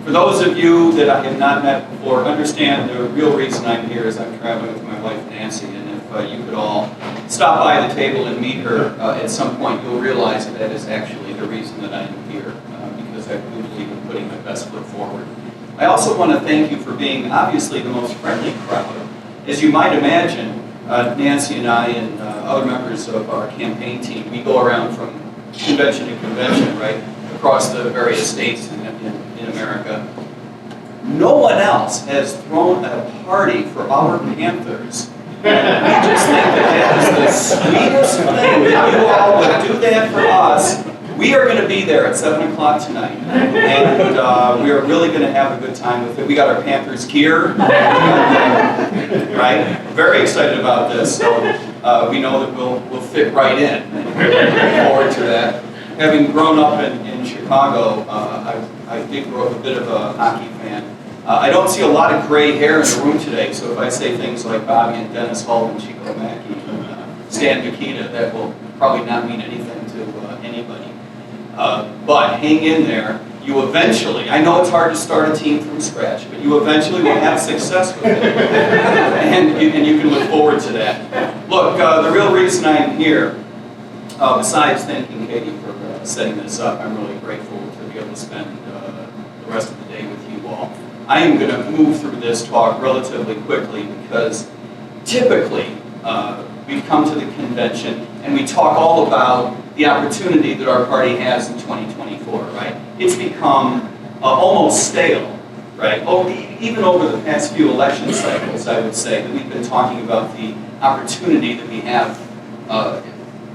For those of you that I have not met before, understand the real reason I'm here is I'm traveling with my wife Nancy, and if you could all stop by the table and meet her at some point, you'll realize that that is actually the reason that I'm here, because I do believe in putting my best foot forward. I also want to thank you for being obviously the most friendly crowd. As you might imagine, Nancy and I and other members of our campaign team, we go around from convention to convention, right, across the various states in America. No one else has thrown a party for our Panthers. And we just think that that is the sweetest thing, that you all would do that for us. We are going to be there at 7 o'clock tonight, and we are really going to have a good time with it. We got our Panthers gear, right? Very excited about this, so we know that we'll fit right in. Looking forward to that. Having grown up in Chicago, I did grow up a bit of a hockey fan. I don't see a lot of gray hair in the room today, so if I say things like Bobby and Dennis Hull and Chico Mackey and Stan Nikita, that will probably not mean anything to anybody. But hang in there. You eventually, I know it's hard to start a team from scratch, but you eventually will have success with it. and you can look forward to that. Look, the real reason I'm here, besides thanking Katie for setting this up, I'm really grateful to be able to spend the rest of the day with you all. I am going to move through this talk relatively quickly because typically we come to the convention and we talk all about the opportunity that our party has in 2024, right? It's become almost stale, right? Even over the past few election cycles, I would say that we've been talking about the opportunity that we have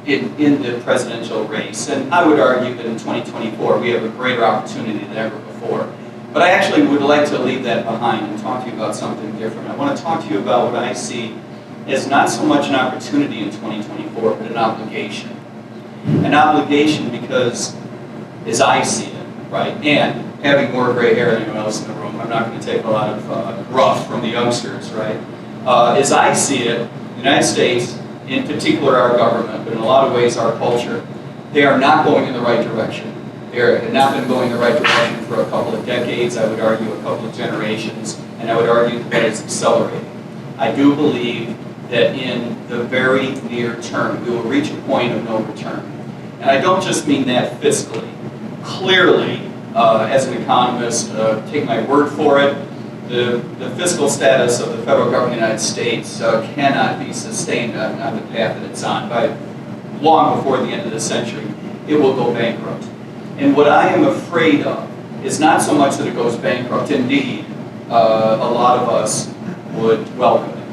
in the presidential race. And I would argue that in 2024 we have a greater opportunity than ever before. But I actually would like to leave that behind and talk to you about something different. I want to talk to you about what I see as not so much an opportunity in 2024, but an obligation. An obligation because, as I see it, right, and having more gray hair than anyone else in the room, I'm not going to take a lot of gruff from the youngsters, right? As I see it, the United States, in particular our government, but in a lot of ways our culture, they are not going in the right direction. They have not been going in the right direction for a couple of decades, I would argue a couple of generations, and I would argue that it's accelerating. I do believe that in the very near term, we will reach a point of no return. And I don't just mean that fiscally. Clearly, as an economist, take my word for it, the fiscal status of the federal government of the United States cannot be sustained on the path that it's on. By long before the end of the century, it will go bankrupt. And what I am afraid of is not so much that it goes bankrupt. Indeed, a lot of us would welcome it.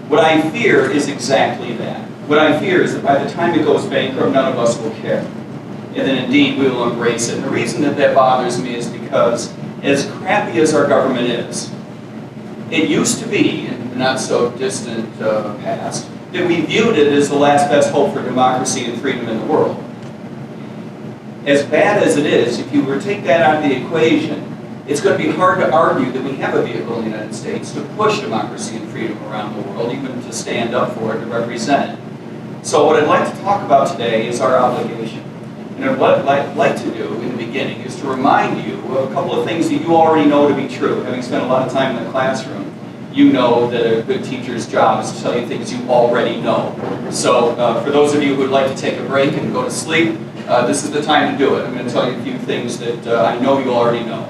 What I fear is exactly that. What I fear is that by the time it goes bankrupt, none of us will care. And then indeed, we will embrace it. And the reason that that bothers me is because as crappy as our government is, it used to be, in the not so distant past, that we viewed it as the last best hope for democracy and freedom in the world. As bad as it is, if you were to take that out of the equation, it's going to be hard to argue that we have a vehicle in the United States to push democracy and freedom around the world, even to stand up for it, to represent it. So what I'd like to talk about today is our obligation. And what I'd like to do in the beginning is to remind you of a couple of things that you already know to be true. Having spent a lot of time in the classroom, you know that a good teacher's job is to tell you things you already know. So for those of you who would like to take a break and go to sleep, this is the time to do it. I'm going to tell you a few things that I know you already know.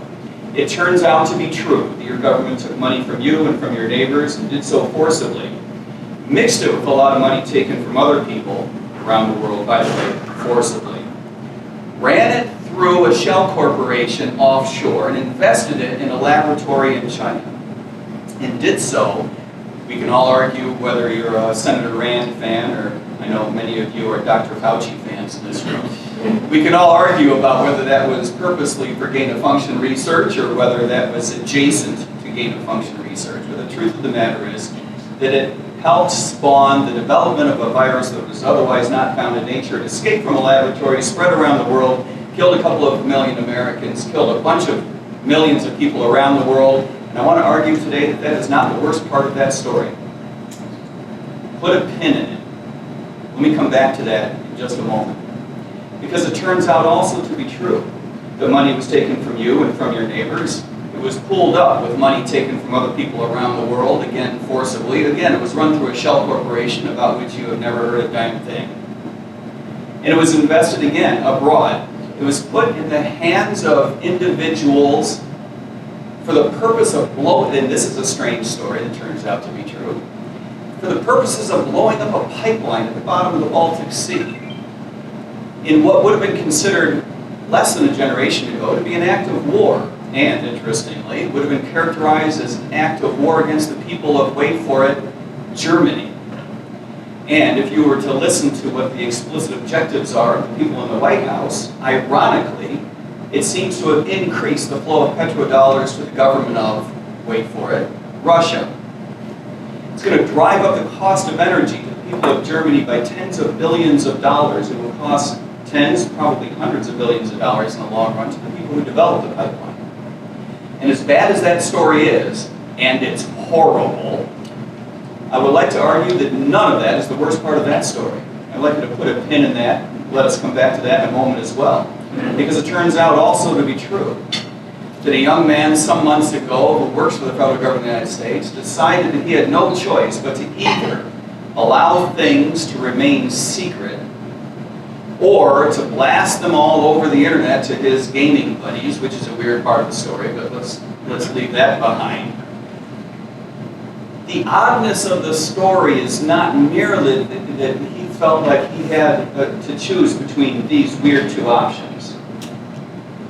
It turns out to be true that your government took money from you and from your neighbors and did so forcibly, mixed it with a lot of money taken from other people around the world, by the way, forcibly, ran it through a shell corporation offshore and invested it in a laboratory in China, and did so. We can all argue whether you're a Senator Rand fan, or I know many of you are Dr. Fauci fans in this room. We can all argue about whether that was purposely for gain-of-function research or whether that was adjacent to gain-of-function research. But the truth of the matter is that it helped spawn the development of a virus that was otherwise not found in nature. It escaped from a laboratory, spread around the world, killed a couple of million Americans, killed a bunch of millions of people around the world. And I want to argue today that that is not the worst part of that story. Put a pin in it. Let me come back to that in just a moment. Because it turns out also to be true the money was taken from you and from your neighbors. It was pooled up with money taken from other people around the world, again, forcibly. Again, it was run through a shell corporation about which you have never heard a damn thing. And it was invested, again, abroad. It was put in the hands of individuals for the purpose of blowing, and this is a strange story that turns out to be true, for the purposes of blowing up a pipeline at the bottom of the Baltic Sea in what would have been considered less than a generation ago to be an act of war. And, interestingly, it would have been characterized as an act of war against the people of, wait for it, Germany. And if you were to listen to what the explicit objectives are of the people in the White House, ironically, it seems to have increased the flow of petrodollars to the government of, wait for it, Russia. It's going to drive up the cost of energy to the people of Germany by tens of billions of dollars. It will cost tens, probably hundreds of billions of dollars in the long run to the people who developed the pipeline. And as bad as that story is, and it's horrible, I would like to argue that none of that is the worst part of that story. I'd like you to put a pin in that. Let us come back to that in a moment as well. Because it turns out also to be true that a young man some months ago who works for the federal government of the United States decided that he had no choice but to either allow things to remain secret or to blast them all over the internet to his gaming buddies, which is a weird part of the story, but let's leave that behind. The oddness of the story is not merely that he felt like he had to choose between these weird two options.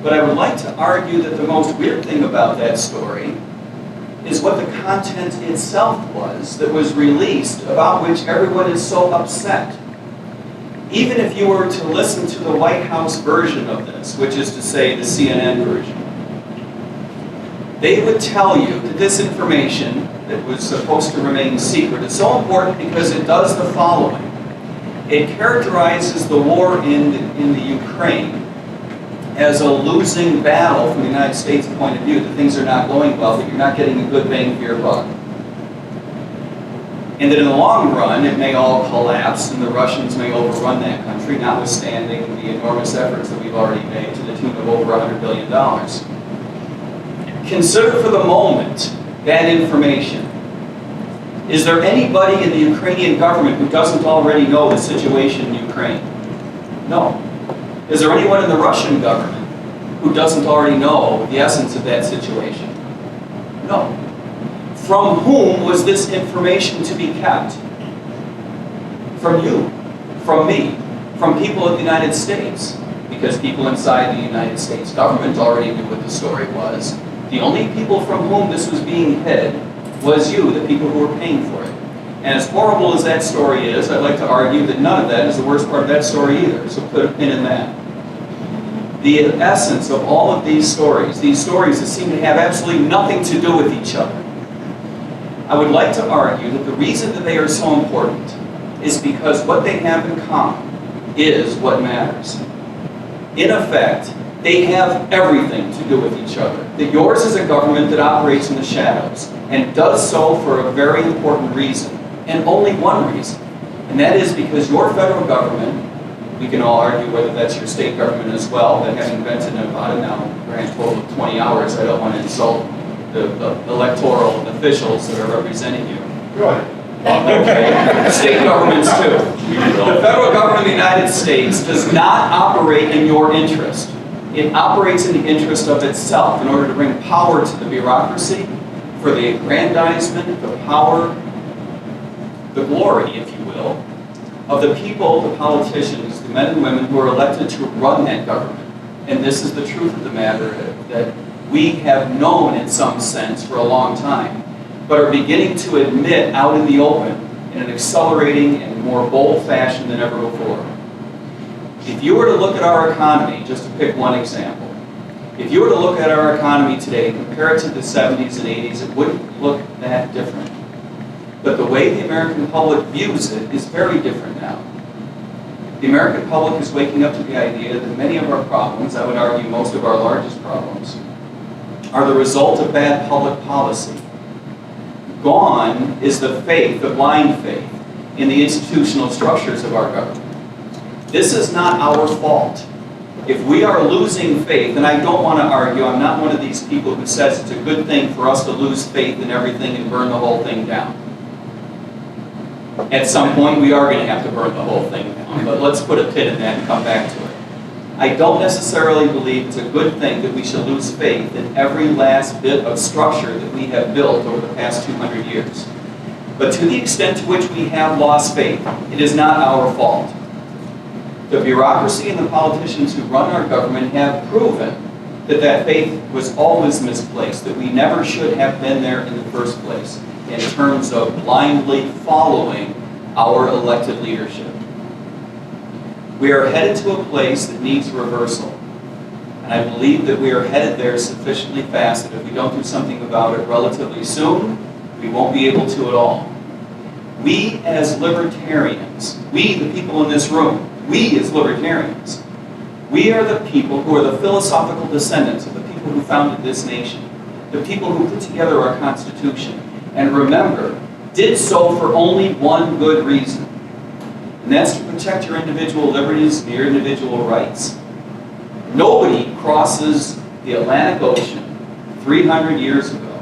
But I would like to argue that the most weird thing about that story is what the content itself was that was released, about which everyone is so upset. Even if you were to listen to the White House version of this, which is to say the CNN version, they would tell you that this information that was supposed to remain secret is so important because it does the following. It characterizes the war in the Ukraine as a losing battle from the United States point of view, that things are not going well, that you're not getting a good bang for your buck. And that in the long run, it may all collapse and the Russians may overrun that country, notwithstanding the enormous efforts that we've already made to the tune of over $100 billion. Consider for the moment that information. Is there anybody in the Ukrainian government who doesn't already know the situation in Ukraine? No. Is there anyone in the Russian government who doesn't already know the essence of that situation? No. From whom was this information to be kept? From you, from me, from people of the United States. Because people inside the United States government already knew what the story was. The only people from whom this was being hid was you, the people who were paying for it. And as horrible as that story is, I'd like to argue that none of that is the worst part of that story either. So put a pin in that. The essence of all of these stories that seem to have absolutely nothing to do with each other, I would like to argue that the reason that they are so important is because what they have in common is what matters. In effect, they have everything to do with each other. That yours is a government that operates in the shadows and does so for a very important reason, and only one reason. And that is because your federal government, we can all argue whether that's your state government as well, that having been to Nevada now, grand total of 20 hours, I don't want to insult the electoral officials that are representing you. Good. Okay. State governments too. The federal government of the United States does not operate in your interest. It operates in the interest of itself in order to bring power to the bureaucracy, for the aggrandizement, the power, the glory, if you will, of the people, the politicians, the men and women who are elected to run that government. And this is the truth of the matter that we have known in some sense for a long time, but are beginning to admit out in the open in an accelerating and more bold fashion than ever before. If you were to look at our economy, just to pick one example, if you were to look at our economy today, compare it to the 70s and 80s, it wouldn't look that different. But the way the American public views it is very different now. The American public is waking up to the idea that many of our problems, I would argue most of our largest problems, are the result of bad public policy. Gone is the faith, the blind faith, in the institutional structures of our government. This is not our fault. If we are losing faith, and I don't want to argue, I'm not one of these people who says it's a good thing for us to lose faith in everything and burn the whole thing down. At some point, we are going to have to burn the whole thing down, but let's put a pin in that and come back to it. I don't necessarily believe it's a good thing that we should lose faith in every last bit of structure that we have built over the past 200 years. But to the extent to which we have lost faith, it is not our fault. The bureaucracy and the politicians who run our government have proven that that faith was always misplaced, that we never should have been there in the first place in terms of blindly following our elected leadership. We are headed to a place that needs reversal. And I believe that we are headed there sufficiently fast that if we don't do something about it relatively soon, we won't be able to at all. We as libertarians, we the people in this room, we as libertarians, we are the people who are the philosophical descendants of the people who founded this nation, the people who put together our Constitution, and remember, did so for only one good reason, and that's to protect your individual liberties and your individual rights. Nobody crosses the Atlantic Ocean 300 years ago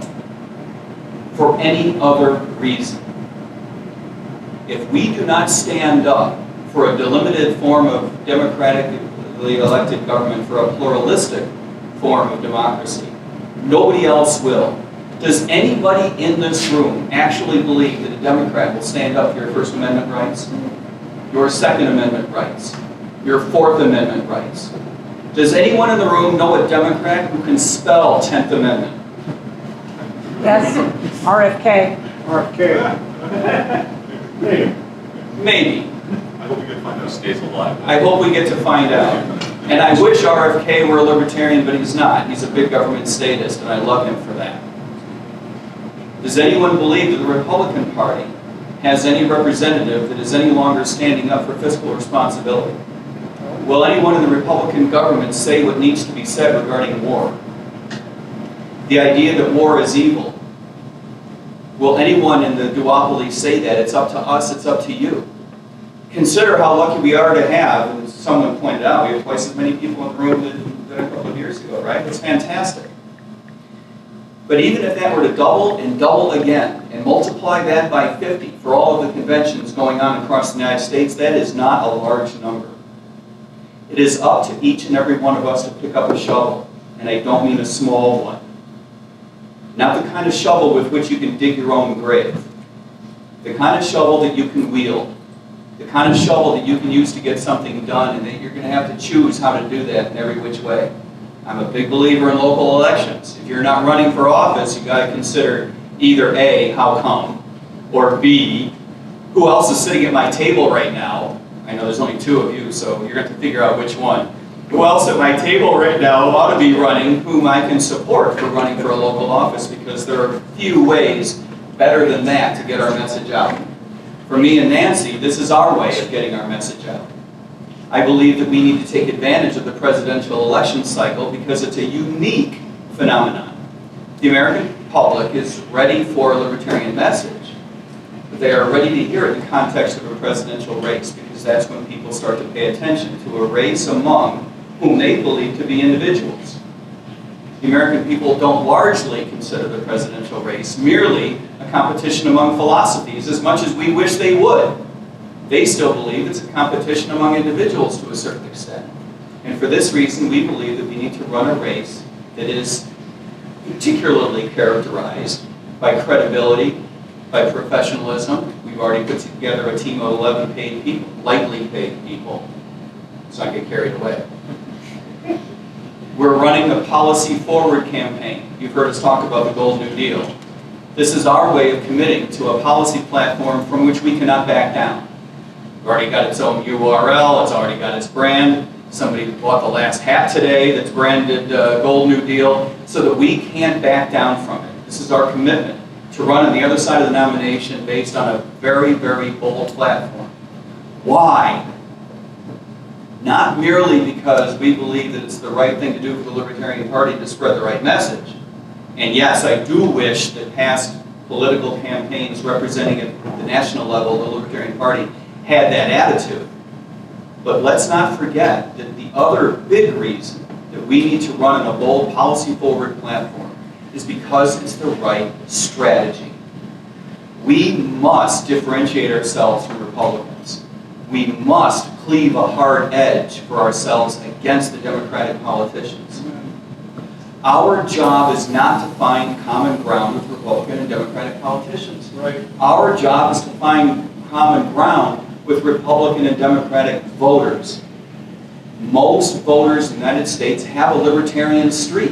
for any other reason. If we do not stand up for a delimited form of democratically elected government, for a pluralistic form of democracy, nobody else will. Does anybody in this room actually believe that a Democrat will stand up for your First Amendment rights, your Second Amendment rights, your Fourth Amendment rights? Does anyone in the room know a Democrat who can spell 10th Amendment? Yes, RFK. Maybe. Maybe. I hope we get to find out stays alive. I hope we get to find out. And I wish RFK were a libertarian, but he's not. He's a big government statist, and I love him for that. Does anyone believe that the Republican Party has any representative that is any longer standing up for fiscal responsibility? Will anyone in the Republican government say what needs to be said regarding war? The idea that war is evil. Will anyone in the duopoly say that? It's up to us, it's up to you. Consider how lucky we are to have, and someone pointed out, we have twice as many people in the room than a couple of years ago, right? It's fantastic. But even if that were to double and double again, and multiply that by 50 for all of the conventions going on across the United States, that is not a large number. It is up to each and every one of us to pick up a shovel, and I don't mean a small one. Not the kind of shovel with which you can dig your own grave. The kind of shovel that you can wield. The kind of shovel that you can use to get something done, and that you're going to have to choose how to do that in every which way. I'm a big believer in local elections. If you're not running for office, you've got to consider either A, how come, or B, who else is sitting at my table right now? I know there's only two of you, so you're going to have to figure out which one. Who else at my table right now ought to be running, whom I can support for running for a local office, because there are few ways better than that to get our message out. For me and Nancy, this is our way of getting our message out. I believe that we need to take advantage of the presidential election cycle because it's a unique phenomenon. The American public is ready for a libertarian message, but they are ready to hear it in the context of a presidential race, because that's when people start to pay attention to a race among whom they believe to be individuals. The American people don't largely consider the presidential race merely a competition among philosophies, as much as we wish they would. They still believe it's a competition among individuals to a certain extent. And for this reason, we believe that we need to run a race that is particularly characterized by credibility, by professionalism. We've already put together a team of 11 paid people, lightly paid people. Let's not get carried away. We're running a policy forward campaign. You've heard us talk about the Gold New Deal. This is our way of committing to a policy platform from which we cannot back down. It's already got its own URL, it's already got its brand. Somebody bought the last hat today that's branded Gold New Deal, so that we can't back down from it. This is our commitment to run on the other side of the nomination based on a very, very bold platform. Why? Not merely because we believe that it's the right thing to do for the Libertarian Party to spread the right message. And yes, I do wish that past political campaigns representing at the national level the Libertarian Party had that attitude. But let's not forget that the other big reason that we need to run a bold policy-forward platform is because it's the right strategy. We must differentiate ourselves from Republicans. We must cleave a hard edge for ourselves against the Democratic politicians. Our job is not to find common ground with Republican and Democratic politicians. Right. Our job is to find common ground with Republican and Democratic voters. Most voters in the United States have a libertarian streak.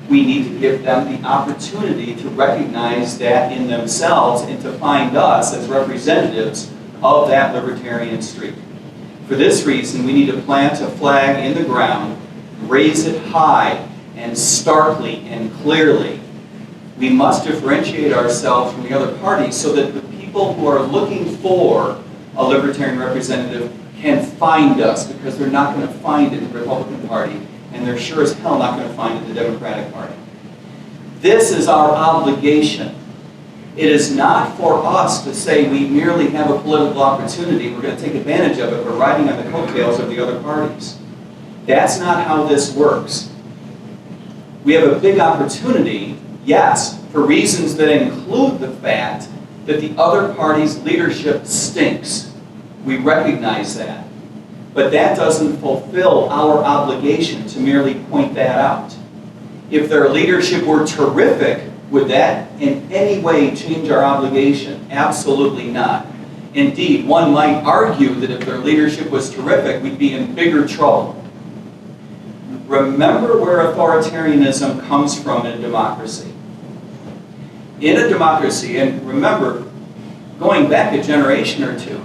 We need to give them the opportunity to recognize that in themselves and to find us as representatives of that libertarian streak. For this reason, we need to plant a flag in the ground, raise it high and starkly and clearly. We must differentiate ourselves from the other parties so that the people who are looking for a libertarian representative can find us, because they're not going to find it in the Republican Party, and they're sure as hell not going to find it in the Democratic Party. This is our obligation. It is not for us to say we merely have a political opportunity, we're going to take advantage of it, we're riding on the coattails of the other parties. That's not how this works. We have a big opportunity, yes, for reasons that include the fact that the other party's leadership stinks. We recognize that. But that doesn't fulfill our obligation to merely point that out. If their leadership were terrific, would that in any way change our obligation? Absolutely not. Indeed, one might argue that if their leadership was terrific, we'd be in bigger trouble. Remember where authoritarianism comes from in a democracy. In a democracy, and remember, going back a generation or two,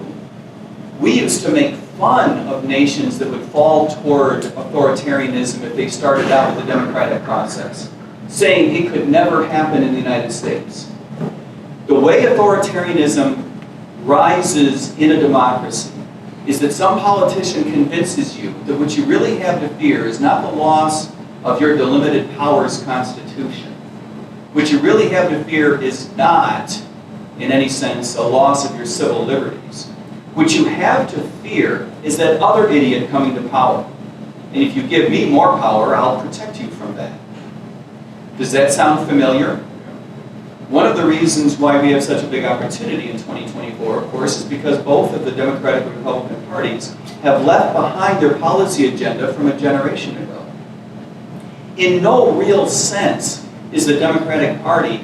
we used to make fun of nations that would fall toward authoritarianism if they started out with the democratic process, saying it could never happen in the United States. The way authoritarianism rises in a democracy is that some politician convinces you that what you really have to fear is not the loss of your delimited powers constitution. What you really have to fear is not, in any sense, a loss of your civil liberties. What you have to fear is that other idiot coming to power. And if you give me more power, I'll protect you from that. Does that sound familiar? One of the reasons why we have such a big opportunity in 2024, of course, is because both of the Democratic and Republican parties have left behind their policy agenda from a generation ago. In no real sense is the Democratic Party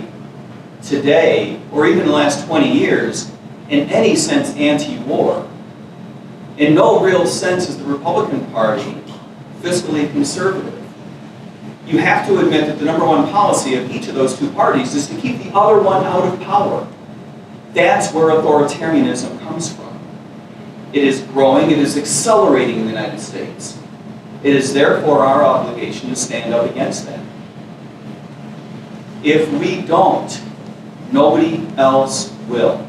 today, or even the last 20 years, in any sense anti-war. In no real sense is the Republican Party fiscally conservative. You have to admit that the number one policy of each of those two parties is to keep the other one out of power. That's where authoritarianism comes from. It is growing, it is accelerating in the United States. It is therefore our obligation to stand up against that. If we don't, nobody else will.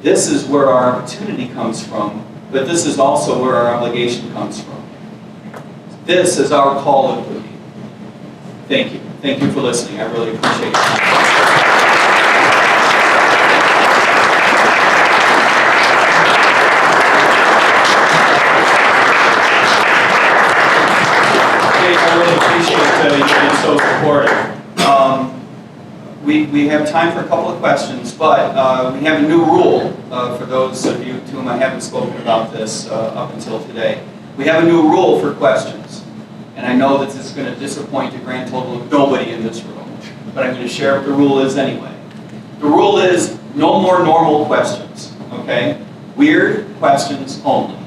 This is where our opportunity comes from, but this is also where our obligation comes from. This is our call of duty. Thank you. Thank you for listening. I really appreciate it. I really appreciate you being so supportive. We have time for a couple of questions, but we have a new rule for those of you to whom I haven't spoken about this up until today. We have a new rule for questions, and I know that this is going to disappoint a grand total of nobody in this room, but I'm going to share what the rule is anyway. The rule is no more normal questions, okay? Weird questions only.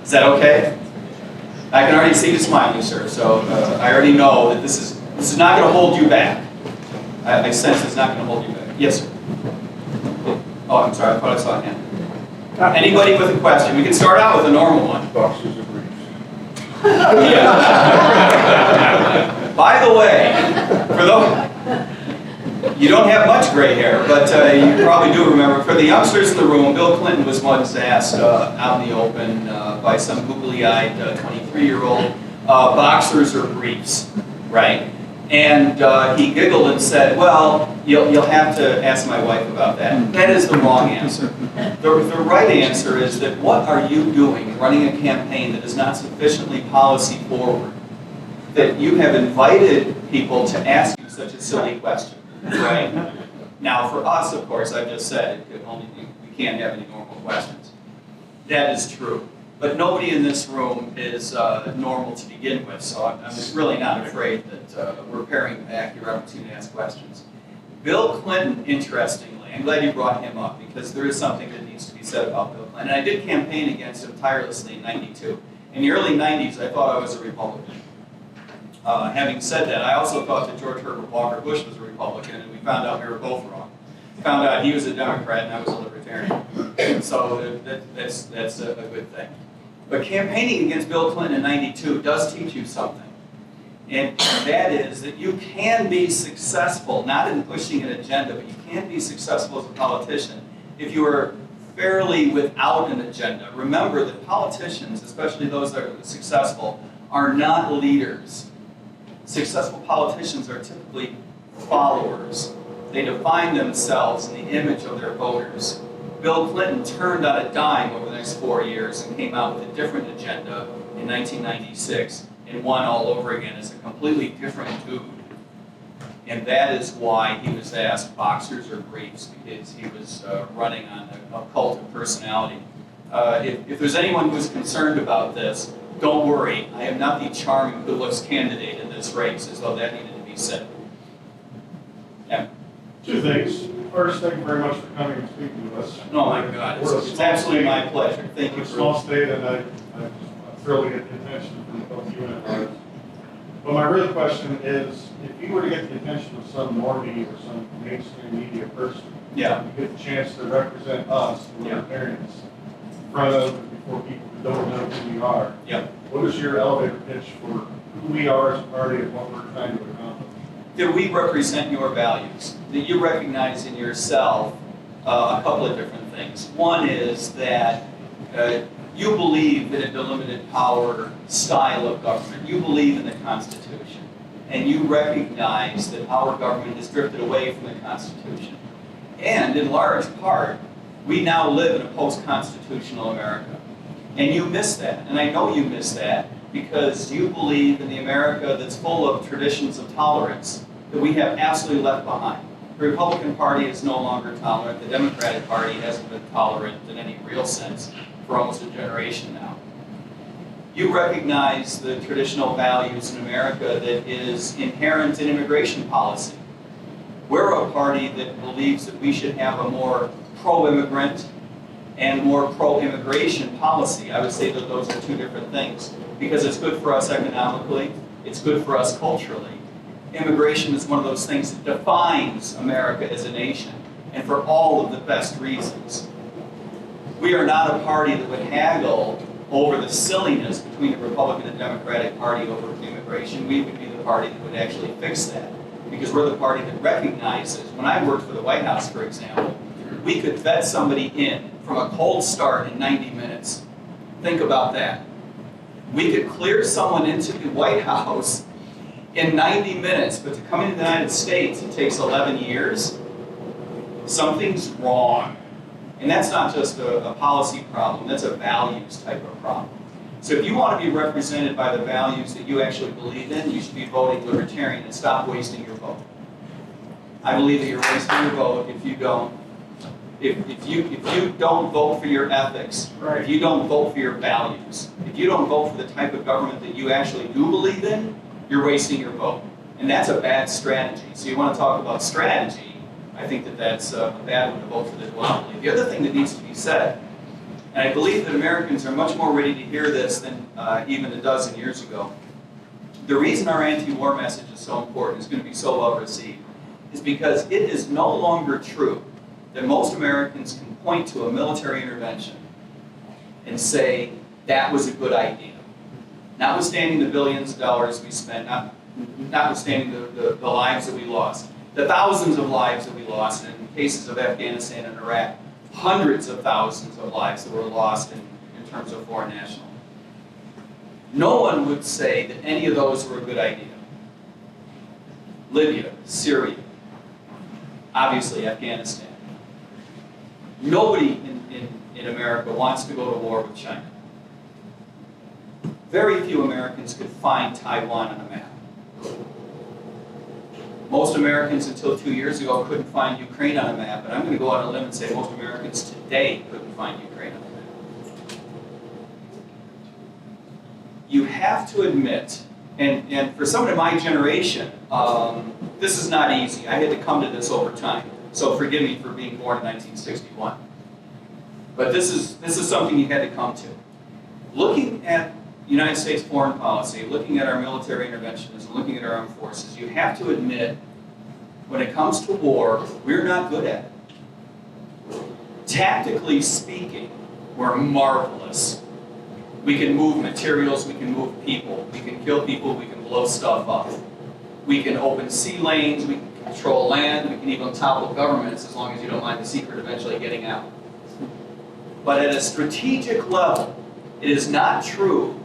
Is that okay? I can already see you smiling, sir, so I already know that this is not going to hold you back. I sense it's not going to hold you back. Yes, sir. Oh, I'm sorry. I thought I saw a hand. Anybody with a question? We can start out with a normal one. Boxes of briefs. Yeah. By the way, for those, you don't have much gray hair, but you probably do remember. For the youngsters in the room, Bill Clinton was once asked out in the open by some googly-eyed 23-year-old, boxers or briefs, right? And he giggled and said, well, you'll have to ask my wife about that. That is the wrong answer. The right answer is that what are you doing running a campaign that is not sufficiently policy forward, that you have invited people to ask you such a silly question, right? Now, for us, of course, I've just said we can't have any normal questions. That is true. But nobody in this room is normal to begin with, so I'm really not afraid that we're paring back your opportunity to ask questions. Bill Clinton, interestingly, I'm glad you brought him up because there is something that needs to be said about Bill Clinton. I did campaign against him tirelessly in '92. In the early '90s, I thought I was a Republican. Having said that, I also thought that George Herbert Walker Bush was a Republican, and we found out we were both wrong. We found out he was a Democrat and I was a Libertarian. So that's a good thing. But campaigning against Bill Clinton in '92 does teach you something. And that is that you can be successful, not in pushing an agenda, but you can be successful as a politician if you are fairly without an agenda. Remember that politicians, especially those that are successful, are not leaders. Successful politicians are typically followers. They define themselves in the image of their voters. Bill Clinton turned on a dime over the next 4 years and came out with a different agenda in 1996 and won all over again as a completely different dude. And that is why he was asked boxers or briefs, because he was running on a cult of personality. If there's anyone who's concerned about this, don't worry. I am not the charming good looks candidate in this race, as though that needed to be said. Yeah. Two things. First, thank you very much for coming and speaking to us. Oh my God, it's absolutely my pleasure. Thank you We're a for small state, and I'm thrilled to get the attention from both you and others. But my real question is, if you were to get the attention of some normie or some mainstream media person, Yeah. you get the chance to represent us, the Libertarians, in front of and before people who don't know who we are. Yeah. What is your elevator pitch for who we are as a party and what we're trying to accomplish? That we represent your values, that you recognize in yourself a couple of different things. One is that you believe in a delimited power style of government. You believe in the Constitution. And you recognize that our government has drifted away from the Constitution. And in large part, we now live in a post-constitutional America. And you miss that. And I know you miss that because you believe in the America that's full of traditions of tolerance that we have absolutely left behind. The Republican Party is no longer tolerant. The Democratic Party hasn't been tolerant in any real sense for almost a generation now. You recognize the traditional values in America that is inherent in immigration policy. We're a party that believes that we should have a more pro-immigrant and more pro-immigration policy. I would say that those are two different things because it's good for us economically, it's good for us culturally. Immigration is one of those things that defines America as a nation, and for all of the best reasons. We are not a party that would haggle over the silliness between the Republican and Democratic Party over immigration. We would be the party that would actually fix that, because we're the party that recognizes, when I worked for the White House, for example, we could vet somebody in from a cold start in 90 minutes. Think about that. We could clear someone into the White House in 90 minutes, but to come into the United States, it takes 11 years. Something's wrong. And that's not just a policy problem, that's a values type of problem. So if you want to be represented by the values that you actually believe in, you should be voting Libertarian and stop wasting your vote. I believe that you're wasting your vote if you don't. If you don't vote for your ethics, if you don't vote for your values, if you don't vote for the type of government that you actually do believe in, you're wasting your vote. And that's a bad strategy. So you want to talk about strategy, I think that that's a bad one to vote for the duopoly. The other thing that needs to be said, and I believe that Americans are much more ready to hear this than even a dozen years ago. The reason our anti-war message is so important, is going to be so well received, is because it is no longer true that most Americans can point to a military intervention and say, that was a good idea. Notwithstanding the billions of dollars we spent, notwithstanding the lives that we lost, the thousands of lives that we lost, and in cases of Afghanistan and Iraq, hundreds of thousands of lives that were lost in terms of foreign nationals. No one would say that any of those were a good idea. Libya, Syria, obviously Afghanistan. Nobody in America wants to go to war with China. Very few Americans could find Taiwan on a map. Most Americans until 2 years ago couldn't find Ukraine on a map, and I'm going to go out on a limb and say most Americans today couldn't find Ukraine on a map. You have to admit, and for someone in my generation, this is not easy. I had to come to this over time. So forgive me for being born in 1961. But this is something you had to come to. Looking at United States foreign policy, looking at our military interventions, and looking at our armed forces, you have to admit, when it comes to war, we're not good at it. Tactically speaking, we're marvelous. We can move materials, we can move people, we can kill people, we can blow stuff up. We can open sea lanes, we can control land, we can even topple governments as long as you don't mind the secret eventually getting out. But at a strategic level, it is not true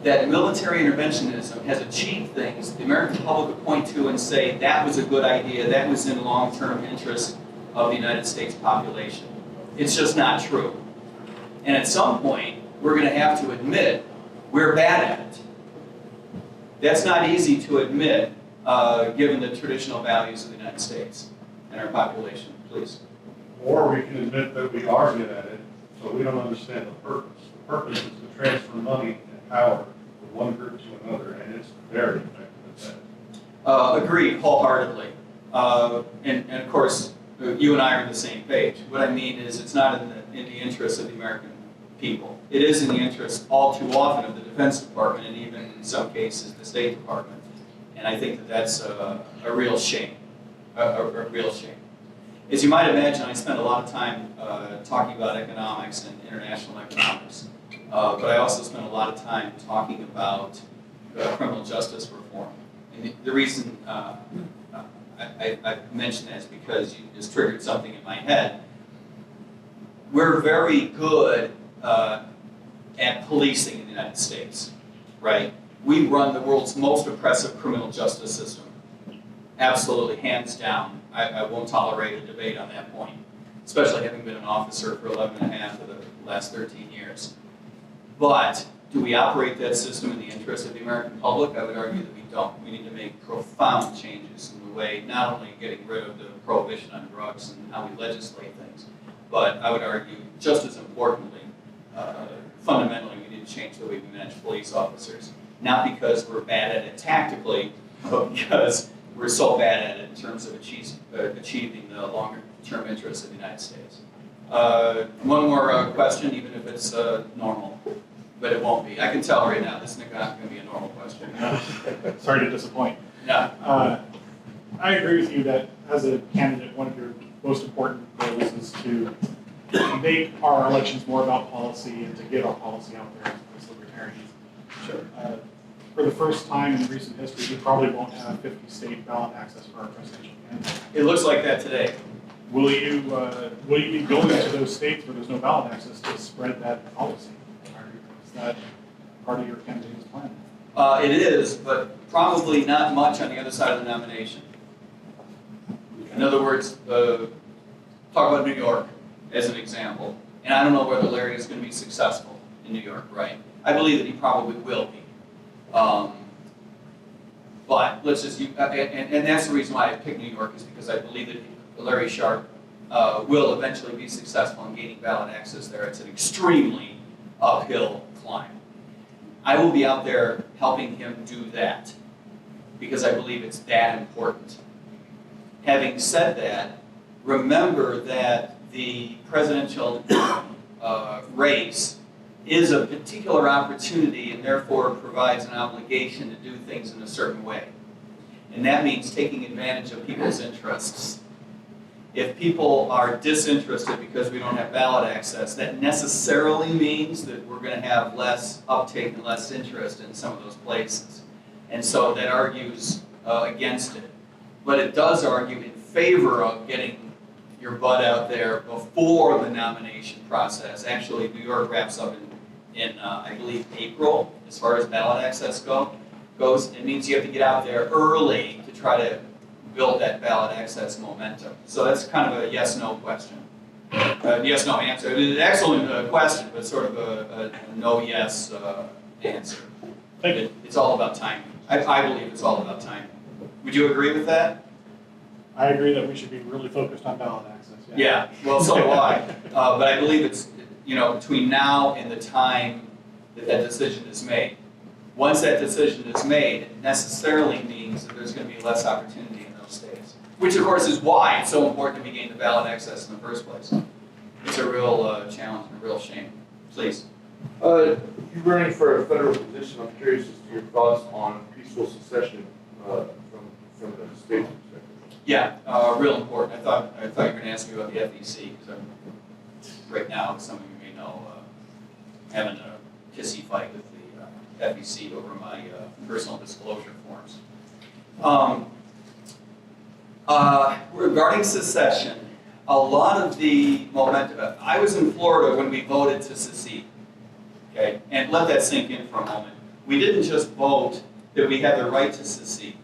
that military interventionism has achieved things the American public would point to and say that was a good idea, that was in long-term interest of the United States population. It's just not true. And at some point, we're going to have to admit we're bad at it. That's not easy to admit given the traditional values of the United States and our population. Please. Or we can admit that we are good at it, so we don't understand the purpose. The purpose is to transfer money and power from one group to another, and it's very effective at that. Agreed, wholeheartedly. And of course, you and I are on the same page. What I mean is it's not in the interest of the American people. It is in the interest all too often of the Defense Department and even in some cases the State Department. And I think that that's a real shame, a real shame. As you might imagine, I spend a lot of time talking about economics and international economics, but I also spend a lot of time talking about criminal justice reform. And the reason I mention that is because you just triggered something in my head. We're very good at policing in the United States, right? We run the world's most oppressive criminal justice system. Absolutely, hands down. I won't tolerate a debate on that point, especially having been an officer for 11 and a half of the last 13 years. But do we operate that system in the interest of the American public? I would argue that we don't. We need to make profound changes in the way, not only getting rid of the prohibition on drugs and how we legislate things, but I would argue, just as importantly, fundamentally, we need to change the way we manage police officers. Not because we're bad at it tactically, but because we're so bad at it in terms of achieving the longer-term interests of the United States. One more question, even if it's normal, but it won't be. I can tell right now this is not going to be a normal question. Sorry to disappoint. Yeah. I agree with you that as a candidate, one of your most important goals is to make our elections more about policy and to get our policy out there as libertarians. Sure. For the first time in recent history, we probably won't have 50 state ballot access for our presidential candidate. It looks like that today. Will you be going to those states where there's no ballot access to spread that policy? Is that part of your campaign's plan? It is, but probably not much on the other side of the nomination. In other words, talk about New York as an example. And I don't know whether Larry is going to be successful in New York, right? I believe that he probably will be. But let's just, and that's the reason why I picked New York, is because I believe that Larry Sharp will eventually be successful in gaining ballot access there. It's an extremely uphill climb. I will be out there helping him do that because I believe it's that important. Having said that, remember that the presidential race is a particular opportunity and therefore provides an obligation to do things in a certain way. And that means taking advantage of people's interests. If people are disinterested because we don't have ballot access, that necessarily means that we're going to have less uptake and less interest in some of those places. And so that argues against it. But it does argue in favor of getting your butt out there before the nomination process. Actually, New York wraps up in I believe, April, as far as ballot access go. it means you have to get out there early to try to build that ballot access momentum. So that's kind of a yes/no question. Yes/no answer. It's an excellent question, but sort of a no/yes answer. Thank you. It's all about timing. I believe it's all about timing. Would you agree with that? I agree that we should be really focused on ballot access. Yeah, well, so do I. But I believe it's, between now and the time that that decision is made. Once that decision is made, it necessarily means that there's going to be less opportunity in those states. Which, of course, is why it's so important to gain the ballot access in the first place. It's a real challenge and a real shame. Please. You're running for a federal position. I'm curious as to your thoughts on peaceful secession from the state perspective. Yeah, real important. I thought you were going to ask me about the FEC, because I'm, right now, some of you may know, having a kissy fight with the FEC over my personal disclosure forms. Regarding secession, a lot of the momentum, I was in Florida when we voted to secede, okay? And let that sink in for a moment. We didn't just vote that we had the right to secede.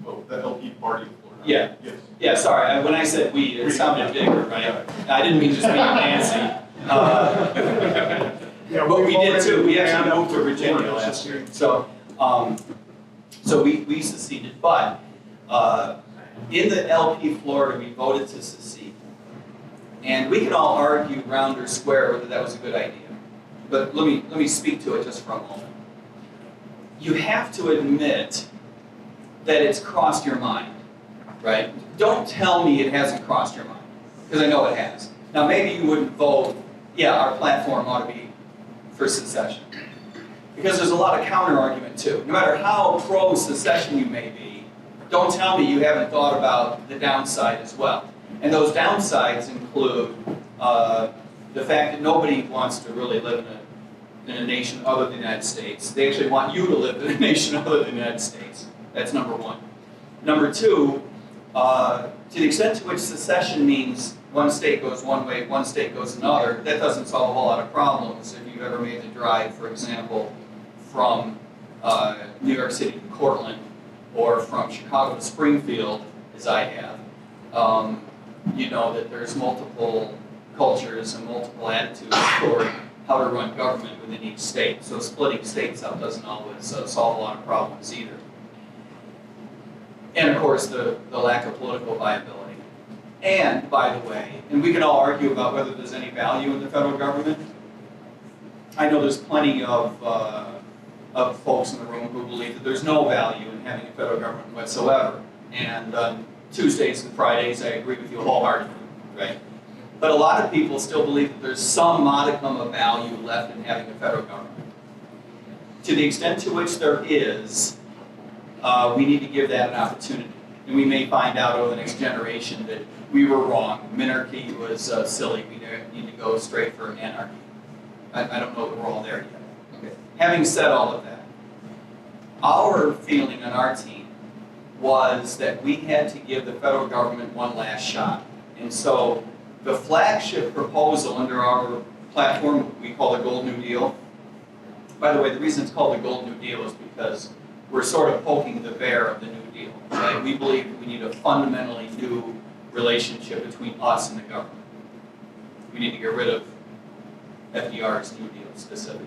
Well, the LP party. Yeah. Yes. Yeah, sorry, when I said we, it sounded bigger, right? I didn't mean just me and Nancy. But we did too, we actually moved to Virginia last year. So we seceded, but in the LP Florida, we voted to secede. And we can all argue round or square whether that was a good idea. But let me speak to it just for a moment. You have to admit that it's crossed your mind. Right? Don't tell me it hasn't crossed your mind, because I know it has. Now, maybe you wouldn't vote, yeah, our platform ought to be for secession. Because there's a lot of counter-argument, too. No matter how pro-secession you may be, don't tell me you haven't thought about the downside as well. And those downsides include the fact that nobody wants to really live in a nation other than the United States. They actually want you to live in a nation other than the United States. That's number one. Number two, to the extent to which secession means one state goes one way, one state goes another, that doesn't solve a whole lot of problems. If you've ever made the drive, for example, from New York City to Cortland, or from Chicago to Springfield, as I have, you know that there's multiple cultures and multiple attitudes toward how to run government within each state. So splitting states up doesn't always solve a lot of problems either. And of course, the lack of political viability. And, by the way, and we can all argue about whether there's any value in the federal government. I know there's plenty of folks in the room who believe that there's no value in having a federal government whatsoever. And on Tuesdays and Fridays, I agree with you wholeheartedly, right? But a lot of people still believe that there's some modicum of value left in having a federal government. To the extent to which there is, we need to give that an opportunity. And we may find out over the next generation that we were wrong. Minarchy was silly. We need to go straight for anarchy. I don't know that we're all there yet. Okay. Having said all of that, our feeling on our team was that we had to give the federal government one last shot. And so the flagship proposal under our platform, we call the Gold New Deal. By the way, the reason it's called the Gold New Deal is because we're sort of poking the bear of the New Deal. Right? We believe we need a fundamentally new relationship between us and the government. We need to get rid of FDR's New Deal specifically.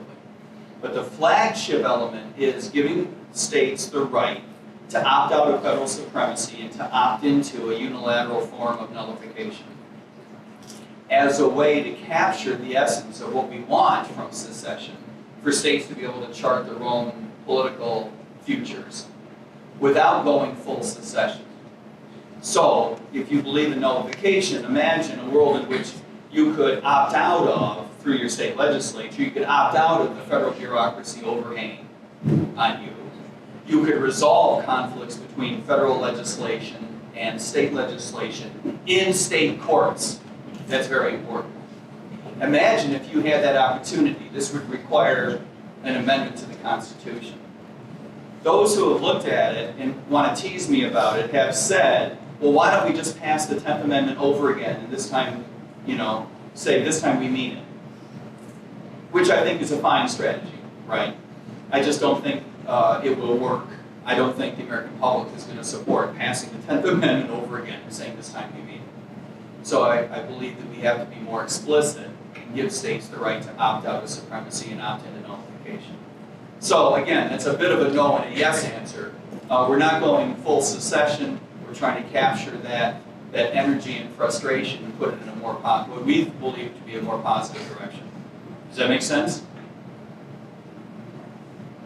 But the flagship element is giving states the right to opt out of federal supremacy and to opt into a unilateral form of nullification as a way to capture the essence of what we want from secession, for states to be able to chart their own political futures without going full secession. So, if you believe in nullification, imagine a world in which you could opt out of, through your state legislature, you could opt out of the federal bureaucracy overhanging on you. You could resolve conflicts between federal legislation and state legislation in state courts. That's very important. Imagine if you had that opportunity. This would require an amendment to the Constitution. Those who have looked at it and want to tease me about it have said, well, why don't we just pass the 10th Amendment over again, and this time, say this time we mean it. Which I think is a fine strategy, right? I just don't think it will work. I don't think the American public is going to support passing the 10th Amendment over again and saying this time we mean it. So I believe that we have to be more explicit and give states the right to opt out of supremacy and opt into nullification. So again, that's a bit of a no and a yes answer. We're not going full secession. We're trying to capture that energy and frustration and put it in a more what we believe to be a more positive direction. Does that make sense?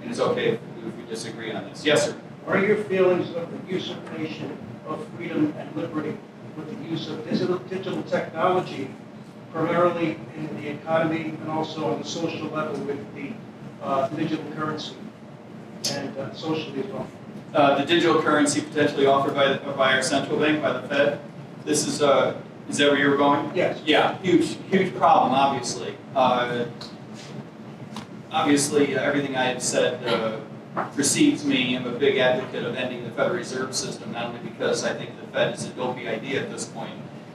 And it's okay if we disagree on this. Yes, sir. What are your feelings of the usurpation of freedom and liberty with the use of digital technology, primarily in the economy and also on the social level with the digital currency and socially as well? The digital currency potentially offered by our central bank, by the Fed. This is that where you were going? Yes. Yeah, huge problem, obviously. Obviously, everything I have said precedes me. I'm a big advocate of ending the Federal Reserve System, not only because I think the Fed is a dopey idea at this point,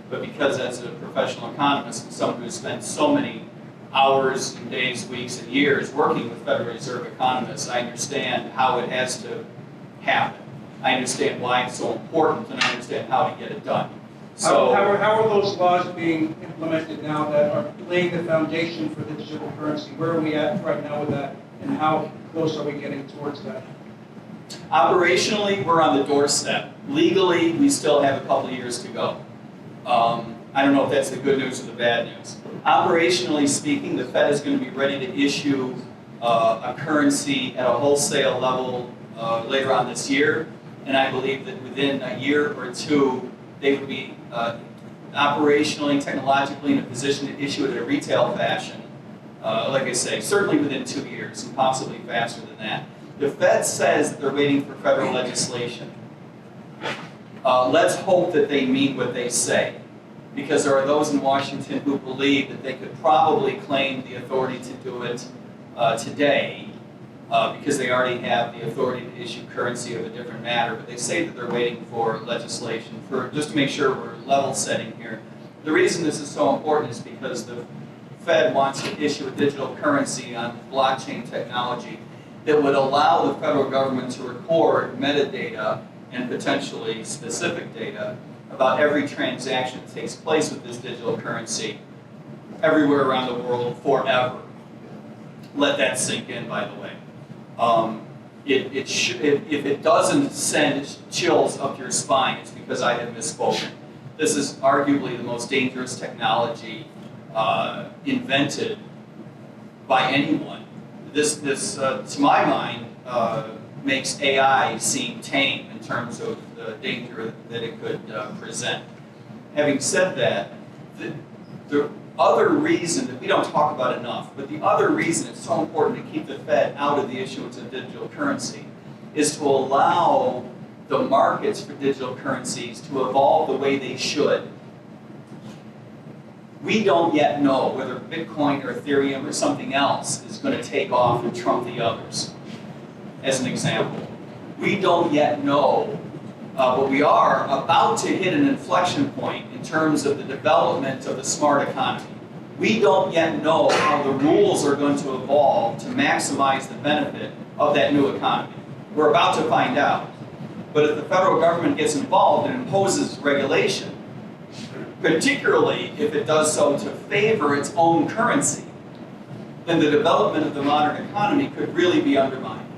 but because as a professional economist and someone who's spent so many hours and days, weeks, and years working with Federal Reserve economists, I understand how it has to happen. I understand why it's so important, and I understand how to get it done. So, How are those laws being implemented now that are laying the foundation for the digital currency? Where are we at right now with that, and how close are we getting towards that? operationally, we're on the doorstep. Legally, we still have a couple of years to go. I don't know if that's the good news or the bad news. Operationally speaking, the Fed is going to be ready to issue a currency at a wholesale level later on this year, and I believe that within a year or two, they would be operationally, technologically in a position to issue it in a retail fashion. Like I say, certainly within 2 years, and possibly faster than that. The Fed says that they're waiting for federal legislation. Let's hope that they mean what they say, because there are those in Washington who believe that they could probably claim the authority to do it today, because they already have the authority to issue currency of a different matter, but they say that they're waiting for legislation just to make sure we're level setting here. The reason this is so important is because the Fed wants to issue a digital currency on blockchain technology that would allow the federal government to record metadata and potentially specific data about every transaction that takes place with this digital currency everywhere around the world forever. Let that sink in, by the way. If it doesn't send chills up your spine, it's because I have misspoken. This is arguably the most dangerous technology invented by anyone. This to my mind, makes AI seem tame in terms of the danger that it could present. Having said that, the other reason that we don't talk about enough, but the other reason it's so important to keep the Fed out of the issuance of digital currency is to allow the markets for digital currencies to evolve the way they should. We don't yet know whether Bitcoin or Ethereum or something else is going to take off and trump the others, as an example. We don't yet know, but we are about to hit an inflection point in terms of the development of the smart economy. We don't yet know how the rules are going to evolve to maximize the benefit of that new economy. We're about to find out. But if the federal government gets involved and imposes regulation, particularly if it does so to favor its own currency, then the development of the modern economy could really be undermined.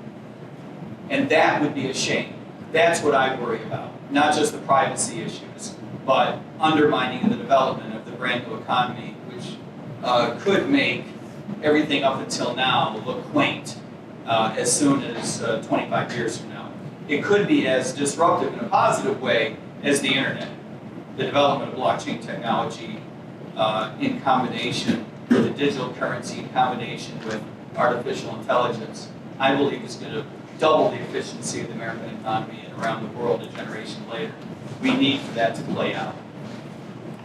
And that would be a shame. That's what I worry about. Not just the privacy issues, but undermining the development of the brand new economy, which could make everything up until now look quaint as soon as 25 years from now. It could be as disruptive in a positive way as the internet. The development of blockchain technology in combination with the digital currency in combination with artificial intelligence, I believe is going to double the efficiency of the American economy and around the world a generation later. We need for that to play out.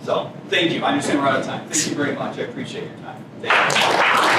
So, thank you. I understand we're out of time. Thank you very much. I appreciate your time. Thank you.